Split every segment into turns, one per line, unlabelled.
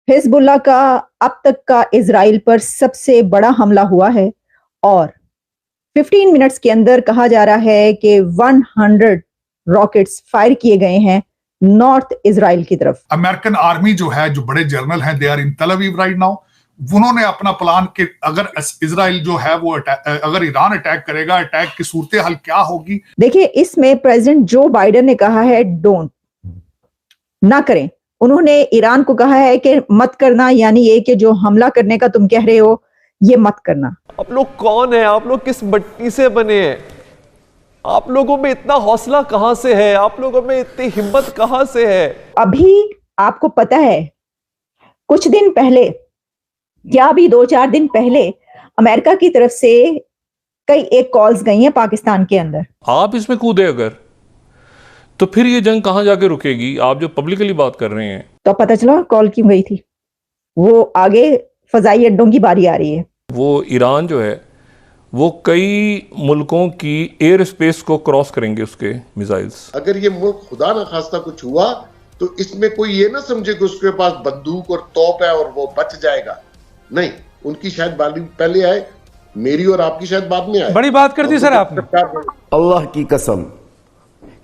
حزب اللہ کا اب تک کا اسرائیل پر سب سے بڑا حملہ ہوا ہے اور 15 منٹس کے اندر کہا جا رہا ہے کہ 100 راکٹس فائر کیے گئے ہیں نارتھ اسرائیل کی طرف۔
امریکن آرمی جو ہے، جو بڑے جنرل ہیں، دے آر ان تل اویو رائٹ ناؤ، انہوں نے اپنا پلان کہ اگر اسرائیل جو ہے وہ اگر ایران اٹیک کرے گا، اٹیک کی صورتحال کیا ہوگی۔
دیکھیں، اس میں پریزیڈنٹ جو بائیڈن نے کہا ہے ڈونٹ، نہ کریں۔ انہوں نے ایران کو کہا ہے کہ مت کرنا، یعنی یہ کہ جو حملہ کرنے کا تم کہہ رہے ہو یہ مت کرنا۔
آپ لوگ کون ہیں؟ آپ لوگ کس مٹی سے بنے ہیں؟ آپ لوگوں میں اتنا حوصلہ کہاں سے ہے؟ آپ لوگوں میں اتنی ہمت کہاں سے ہے؟
ابھی آپ کو پتا ہے کچھ دن پہلے، کیا ابھی 2-4 دن پہلے امریکہ کی طرف سے کئی ایک کالز گئی ہیں پاکستان کے اندر۔
آپ اس میں کودے اگر تو پھر یہ جنگ کہاں جا کے رکے گی؟ آپ جو پبلکلی بات کر رہے ہیں
تو پتہ چلا کال کیوں گئی تھی۔ وہ آگے فضائی اڈوں کی باری آ رہی ہے۔
وہ ایران جو ہے وہ کئی ملکوں کی ایئر اسپیس کو کراس کریں گے اس کے میزائلز۔
اگر یہ ملک خدا نہ خواستہ کچھ ہوا تو اس میں کوئی یہ نہ سمجھے کہ اس کے پاس بندوق اور توپ ہے اور وہ بچ جائے گا۔ نہیں، ان کی شاید باری پہلے آئے، میری اور آپ کی شاید بعد میں آئے۔
بڑی بات کر دی سر آپ نے۔
اللہ کی قسم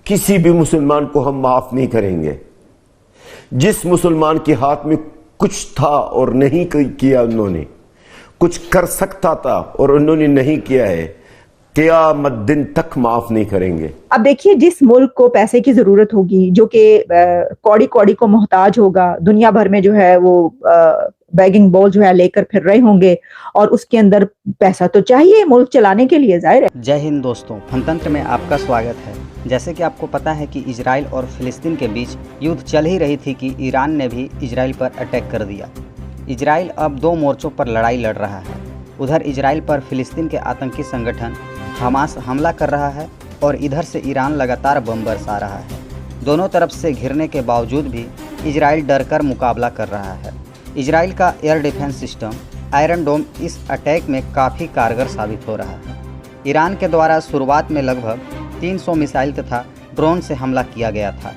کسی بھی مسلمان کو ہم معاف نہیں کریں گے۔ جس مسلمان کے ہاتھ میں کچھ تھا اور نہیں کیا، انہوں نے کچھ کر سکتا تھا اور انہوں نے نہیں کیا ہے، قیامت دن تک معاف نہیں کریں گے۔
اب دیکھیے، جس ملک کو پیسے کی ضرورت ہوگی، جو کہ کوڑی کوڑی کو محتاج ہوگا، دنیا بھر میں جو ہے وہ بیگنگ بول جو ہے لے کر پھر رہے ہوں گے، اور اس کے اندر پیسہ تو چاہیے ملک چلانے کے لیے، ظاہر ہے۔
جے ہند دوستوں، فنتنتر میں آپ کا سواگت ہے۔ جیسے کہ آپ کو پتا ہے کہ اسرائیل اور فلسطین کے بیچ یدھ چل ہی رہی تھی کہ ایران نے بھی اسرائیل پر اٹیک کر دیا۔ اسرائیل اب 2 مورچوں پر لڑائی لڑ رہا ہے۔ ادھر اسرائیل پر فلسطین کے آتنکی سنگٹھن حماس حملہ کر رہا ہے اور ادھر سے ایران لگاتار بم برسا رہا ہے۔ دونوں طرف سے گھرنے کے باوجود بھی اسرائیل ڈر کر مقابلہ کر رہا ہے۔ اسرائیل کا air defence system Iron Dome اس اٹیک میں کافی کارگر ثابت ہو رہا ہے۔ ایران کے دوارا شروعات میں لگ بھگ 300 میسائل تتھا ڈرون سے حملہ کیا گیا تھا،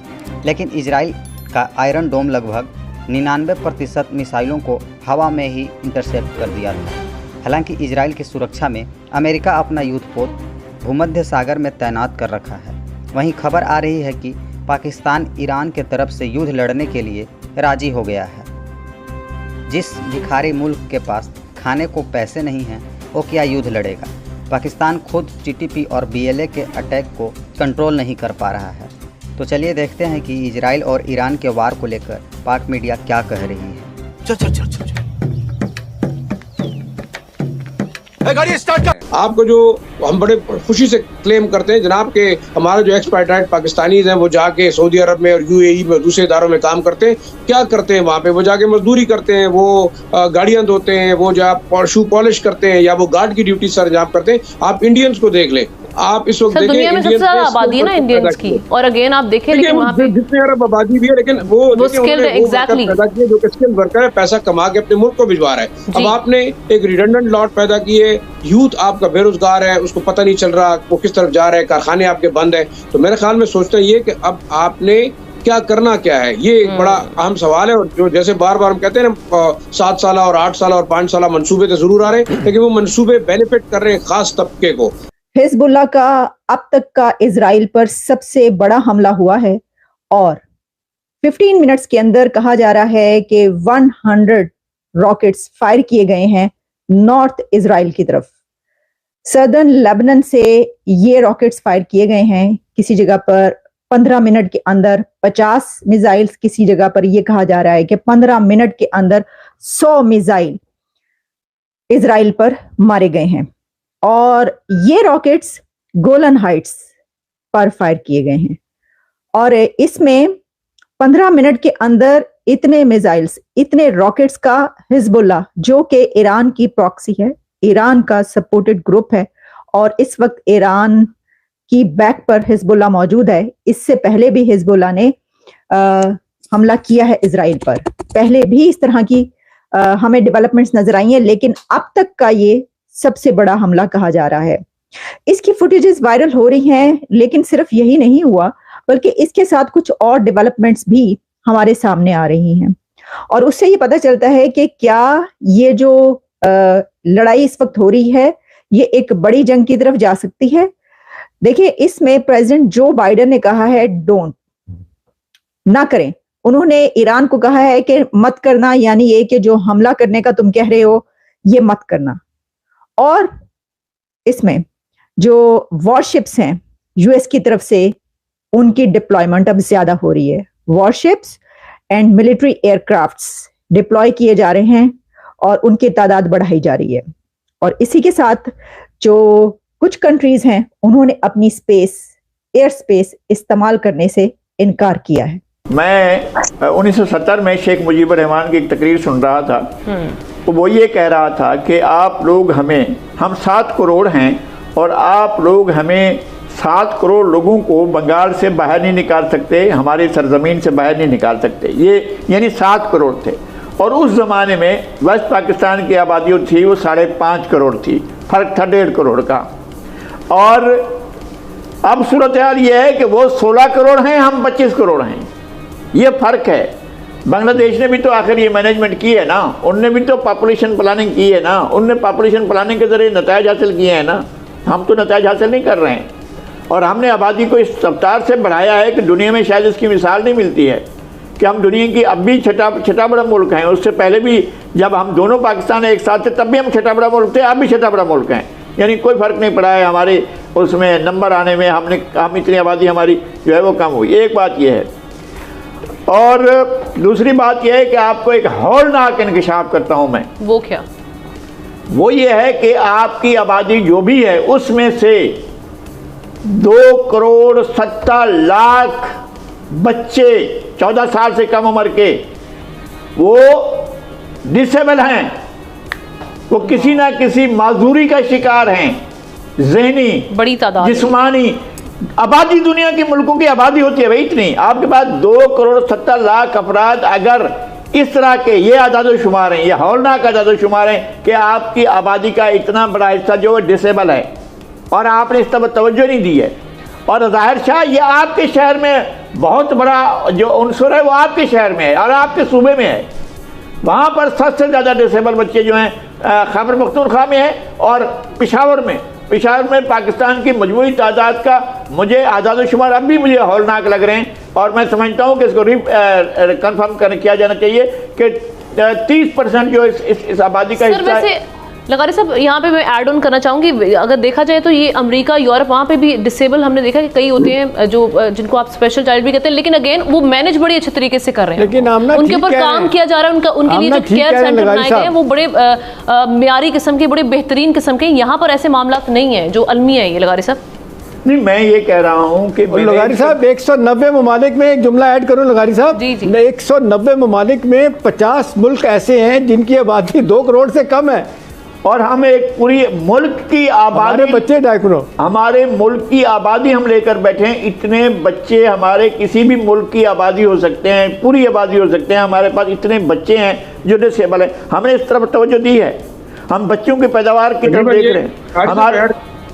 لیکن اسرائیل کا آئرن ڈوم لگ بھگ 99% میسائلوں کو ہوا میں ہی انٹرسیپٹ کر دیا تھا۔ حالانکہ اسرائیل کی سرکشا میں امریکہ اپنا یدھ پوت بھومدھیہ ساگر میں تعینات کر رکھا ہے۔ وہیں خبر آ رہی ہے کہ پاکستان ایران کے طرف سے یدھ لڑنے کے لیے راضی ہو گیا ہے۔ جس بھکاری ملک کے پاس کھانے کو پیسے نہیں ہیں، وہ کیا یدھ لڑے گا؟ پاکستان خود TTP اور BLA کے اٹیک کو کنٹرول نہیں کر پا رہا ہے۔ تو چلیے دیکھتے ہیں کہ اسرائیل اور ایران کے وار کو لے کر پاک میڈیا کیا کہہ رہی ہے۔
آپ کو جو ہم بڑے خوشی سے کلیم کرتے ہیں جناب کہ ہمارے جو ایکسپیٹرائٹ پاکستانیز ہیں وہ جا کے سعودی عرب میں اور UAE میں دوسرے اداروں میں کام کرتے ہیں، کیا کرتے ہیں وہاں پہ؟ وہ جا کے مزدوری کرتے ہیں، وہ گاڑیاں دھوتے ہیں، وہ جا شو پالش کرتے ہیں، یا وہ گارڈ کی ڈیوٹی سر انجام کرتے ہیں۔ آپ انڈینز کو دیکھ لیں، آپ اس وقت دیکھیں
دنیا میں سب سے زیادہ آبادی ہے نا انڈینز کی، اور اگین آپ دیکھیں لیکن وہاں پہ
جتنے عرب آبادی بھی ہے، لیکن وہ
اسکلڈ ایگزیکٹلی
پیدا کیے جو کہ اسکل ورکر ہے، پیسہ کما کے اپنے ملک کو بھجوا رہا ہے۔ اب آپ نے ایک ریڈنڈنٹ لاٹ پیدا کی ہے، یوتھ آپ کا بے روزگار ہے، اس کو پتہ نہیں چل رہا وہ کس طرف جا رہا ہے، کارخانے آپ کے بند ہیں۔ تو میرے خیال میں سوچتا یہ کہ اب آپ نے کیا کرنا کیا ہے، یہ ایک بڑا اہم سوال ہے۔ اور جو جیسے بار بار ہم کہتے ہیں نا 7 سالہ اور 8 سالہ اور 5 سالہ منصوبے تو ضرور آ رہے ہیں، لیکن وہ منصوبے بینیفٹ کر رہے ہیں خاص طبقے کو۔
حزب اللہ کا اب تک کا اسرائیل پر سب سے بڑا حملہ ہوا ہے اور 15 منٹس کے اندر کہا جا رہا ہے کہ 100 راکٹس فائر کیے گئے ہیں نارتھ اسرائیل کی طرف۔ سدرن لیبنن سے یہ راکٹس فائر کیے گئے ہیں، کسی جگہ پر 15 منٹ کے اندر 50 میزائلز، کسی جگہ پر یہ کہا جا رہا ہے کہ 15 منٹ کے اندر 100 میزائل اسرائیل پر مارے گئے ہیں، اور یہ راکٹس گولن ہائٹس پر فائر کیے گئے ہیں۔ اور اس میں 15 منٹ کے اندر اتنے میزائلز، اتنے راکٹس کا حزب اللہ، جو کہ ایران کی پراکسی ہے، ایران کا سپورٹڈ گروپ ہے، اور اس وقت ایران کی بیک پر حزب اللہ موجود ہے۔ اس سے پہلے بھی حزب اللہ نے حملہ کیا ہے اسرائیل پر، پہلے بھی اس طرح کی ہمیں ڈیولپمنٹس نظر آئی ہیں، لیکن اب تک کا یہ سب سے بڑا حملہ کہا جا رہا ہے۔ اس کی فوٹیجز وائرل ہو رہی ہیں، لیکن صرف یہی نہیں ہوا، بلکہ اس کے ساتھ کچھ اور ڈیولپمنٹس بھی ہمارے سامنے آ رہی ہیں۔ اور اس سے یہ پتہ چلتا ہے کہ کیا یہ جو لڑائی اس وقت ہو رہی ہے یہ ایک بڑی جنگ کی طرف جا سکتی ہے. دیکھیں اس میں پریزیڈنٹ جو بائیڈن نے کہا ہے ڈونٹ، نہ کریں. انہوں نے ایران کو کہا ہے کہ مت کرنا، یعنی یہ کہ جو حملہ کرنے کا تم کہہ رہے ہو یہ مت کرنا. اور اس میں جو وار شپس ہیں یو ایس کی طرف سے ان کی ڈپلائمنٹ اب زیادہ ہو رہی ہے. War ships and military aircrafts deployed کیے جا رہے ہیں اور ان کی تعداد بڑھائی جا رہی ہے. اور اسی کے ساتھ جو کچھ کنٹریز ہیں انہوں نے اپنی ایئر سپیس استعمال کرنے سے انکار کیا ہے.
میں 1970 میں شیخ مجیب الرحمان کی ایک تقریر سن رہا تھا. وہ یہ کہہ رہا تھا کہ آپ لوگ ہم 7 کروڑ ہیں اور آپ لوگ ہمیں 7 کروڑ لوگوں کو بنگال سے باہر نہیں نکال سکتے، ہماری سرزمین سے باہر نہیں نکال سکتے. یہ یعنی 7 کروڑ تھے. اور اس زمانے میں ویسٹ پاکستان کی آبادی جو تھی وہ 5.5 کروڑ تھی، فرق تھا 1.5 کروڑ کا. اور اب صورتحال یہ ہے کہ وہ 16 کروڑ ہیں، ہم 25 کروڑ ہیں. یہ فرق ہے. بنگلہ دیش نے بھی تو آخر یہ مینجمنٹ کی ہے نا، ان نے بھی تو پاپولیشن پلاننگ کی ہے نا، ان نے پاپولیشن پلاننگ کے ذریعے نتائج حاصل کیے ہیں نا. ہم تو نتائج حاصل نہیں کر رہے ہیں. اور ہم نے آبادی کو اس رفتار سے بڑھایا ہے کہ دنیا میں شاید اس کی مثال نہیں ملتی ہے کہ ہم دنیا کی اب بھی چھٹا بڑا ملک ہیں. اس سے پہلے بھی جب ہم دونوں پاکستان ایک ساتھ تھے تب بھی ہم چھٹا بڑا ملک تھے، اب بھی چھٹا بڑا ملک ہیں. یعنی کوئی فرق نہیں پڑا ہے ہمارے اس میں نمبر آنے میں. ہم اتنی آبادی ہماری جو ہے وہ کم ہوئی. ایک بات یہ ہے. اور دوسری بات یہ ہے کہ آپ کو ایک ہولناک انکشاف کرتا ہوں میں.
وہ کیا؟
وہ یہ ہے کہ آپ کی آبادی جو بھی ہے اس میں سے 2 کروڑ 70 لاکھ بچے 14 سال سے کم عمر کے وہ ڈسیبل ہیں، وہ کسی نہ کسی معذوری کا شکار ہیں، ذہنی،
بڑی تعداد،
جسمانی. آبادی دنیا کے ملکوں کی آبادی ہوتی ہے بھائی اتنی. آپ کے پاس 2 کروڑ 70 لاکھ افراد اگر اس طرح کے یہ اعداد و شمار ہیں، یہ ہولناک اعداد و شمار ہیں کہ آپ کی آبادی کا اتنا بڑا حصہ جو ڈسیبل ہے اور آپ نے اس طرح توجہ نہیں دی ہے. اور ظاہر شاہ یہ آپ کے شہر میں بہت بڑا جو عنصر ہے وہ آپ کے شہر میں ہے اور آپ کے صوبے میں ہے. وہاں پر سب سے زیادہ ڈسیبل بچے جو ہیں خیبر پختونخوا میں ہیں اور پشاور میں پاکستان کی مجموعی تعداد کا مجھے اعداد و شمار اب بھی مجھے ہولناک لگ رہے ہیں. اور میں سمجھتا ہوں کہ اس کو کنفرم کیا جانا چاہیے کہ 30% جو اس آبادی کا حصہ ہے.
لغاری صاحب یہاں پہ میں ایڈ آن کرنا چاہوں گی، اگر دیکھا جائے تو یہ امریکہ، یورپ، وہاں پہ بھی ڈسیبل ہم نے دیکھا کہ کئی ہوتے ہیں جو جن کو آپ اسپیشل چائلڈ بھی کہتے ہیں، لیکن اگین وہ مینج بڑی اچھے طریقے سے کر رہے ہیں، لیکن ان کے اوپر کام کیا جا رہا ہے. ان کے لیے جو کیئر سینٹر بنائے گئے ہیں وہ بڑے معیاری قسم کے، بڑے بہترین قسم کے. یہاں پر ایسے معاملات نہیں ہیں جو المیہ ہیں. یہ لغاری صاحب
نہیں، میں یہ کہہ رہا ہوں کہ
لغاری صاحب 190 ممالک میں ایک جملہ ایڈ کروں لغاری صاحب. 190 ممالک میں 50 ملک ایسے ہیں جن کی آبادی 2 کروڑ سے کم ہے
اور ہم ایک پوری ملک کی آبادی،
بچے 2.5 کروڑ
ہمارے ملک کی آبادی ہم لے کر بیٹھے ہیں. اتنے بچے ہمارے کسی بھی ملک کی آبادی ہو سکتے ہیں، پوری آبادی ہو سکتے ہیں. ہمارے پاس اتنے بچے ہیں جو ڈسیبل ہیں. ہم نے اس طرف توجہ دی ہے. ہم بچوں کی پیداوار کی طرف دیکھ رہے ہیں. ہمارے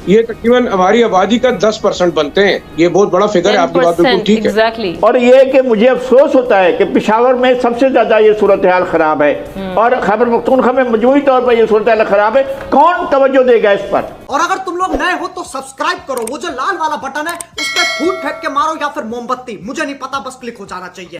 یہ تقریباً ہماری آبادی کا 10% بنتے ہیں. یہ بہت بڑا فگر ہے. آپ کی بات بالکل ٹھیک ہے.
اور یہ کہ مجھے افسوس ہوتا ہے کہ پشاور میں سب سے زیادہ یہ صورتحال خراب ہے اور خیبر پختونخوا میں مجموعی طور پر یہ صورتحال خراب ہے. کون توجہ دے گا اس پر؟
اور اگر تم لوگ نئے ہو تو سبسکرائب کرو. وہ جو لال والا بٹن ہے اس پہ پھوٹ پھینک کے مارو یا پھر موم بتی، مجھے نہیں پتا، بس کلک ہو جانا چاہیے.